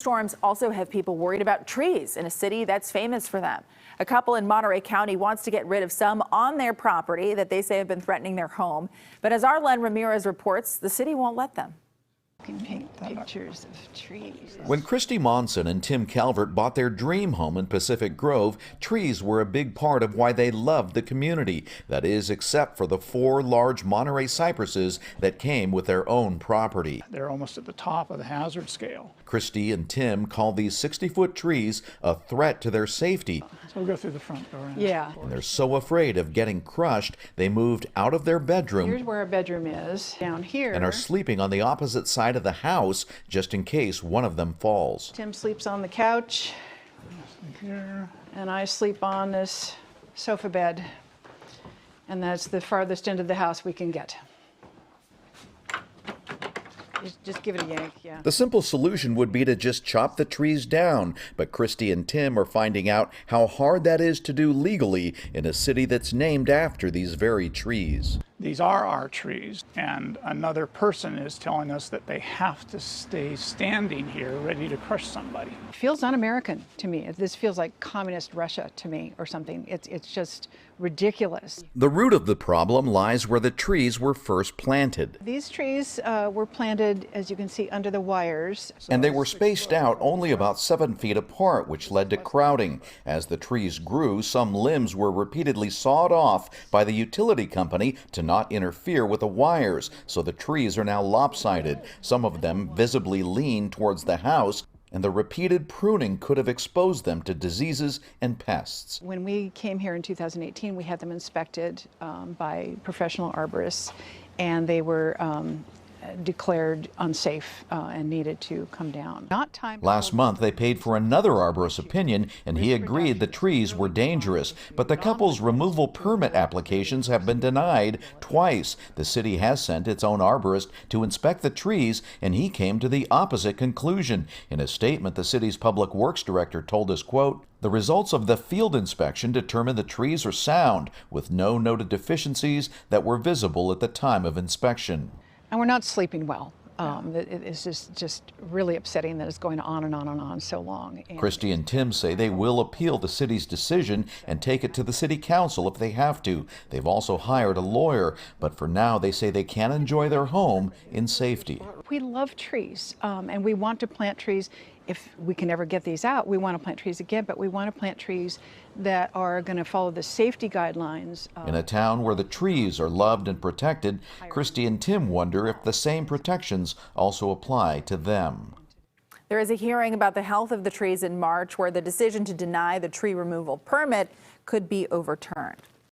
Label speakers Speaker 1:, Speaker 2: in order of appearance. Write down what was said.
Speaker 1: Storms also have people worried about trees in a city that's famous for them. A couple in Monterey County wants to get rid of some on their property that they say have been threatening their home. But as our Len Ramirez reports, the city won't let them.
Speaker 2: You can paint pictures of trees.
Speaker 3: When Christy Monson and Tim Calvert bought their dream home in Pacific Grove, trees were a big part of why they loved the community. That is, except for the 4 large Monterey cypresses that came with their own property.
Speaker 4: They're almost at the top of the hazard scale.
Speaker 3: Christy and Tim call these 60-foot trees a threat to their safety.
Speaker 4: So we'll go through the front door.
Speaker 2: Yeah.
Speaker 3: And they're so afraid of getting crushed, they moved out of their bedroom.
Speaker 2: Here's where our bedroom is, down here.
Speaker 3: And are sleeping on the opposite side of the house just in case one of them falls.
Speaker 2: Tim sleeps on the couch,
Speaker 4: Here.
Speaker 2: and I sleep on this sofa bed. And that's the farthest end of the house we can get. Just give it a yank, yeah.
Speaker 3: The simple solution would be to just chop the trees down, but Christy and Tim are finding out how hard that is to do legally in a city that's named after these very trees.
Speaker 4: These are our trees, and another person is telling us that they have to stay standing here ready to crush somebody.
Speaker 2: It feels un-American to me. This feels like communist Russia to me or something. It's just ridiculous.
Speaker 3: The root of the problem lies where the trees were first planted.
Speaker 2: These trees were planted, as you can see, under the wires.
Speaker 3: And they were spaced out only about 7 feet apart, which led to crowding. As the trees grew, some limbs were repeatedly sawed off by the utility company to not interfere with the wires, so the trees are now lopsided. Some of them visibly lean towards the house, and the repeated pruning could have exposed them to diseases and pests.
Speaker 2: When we came here in 2018, we had them inspected by professional arborists, and they were declared unsafe and needed to come down.
Speaker 3: Last month, they paid for another arborist's opinion, and he agreed the trees were dangerous. But the couple's removal permit applications have been denied twice. The city has sent its own arborist to inspect the trees, and he came to the opposite conclusion. In a statement, the city's public works director told us, quote, "The results of the field inspection determined the trees are sound, with no noted deficiencies that were visible at the time of inspection."
Speaker 2: And we're not sleeping well. It's just really upsetting that it's going on and on and on so long. And
Speaker 3: Christy and Tim say they will appeal the city's decision and take it to the city council if they have to. They've also hired a lawyer, but for now they say they can enjoy their home in safety.
Speaker 2: we love trees, and we want to plant trees. If we can ever get these out, we want to plant trees again, but we want to plant trees that are going to follow the safety guidelines.
Speaker 3: In a town where the trees are loved and protected, Christy and Tim wonder if the same protections also apply to them.
Speaker 1: There is a hearing about the health of the trees in March where the decision to deny the tree removal permit could be overturned.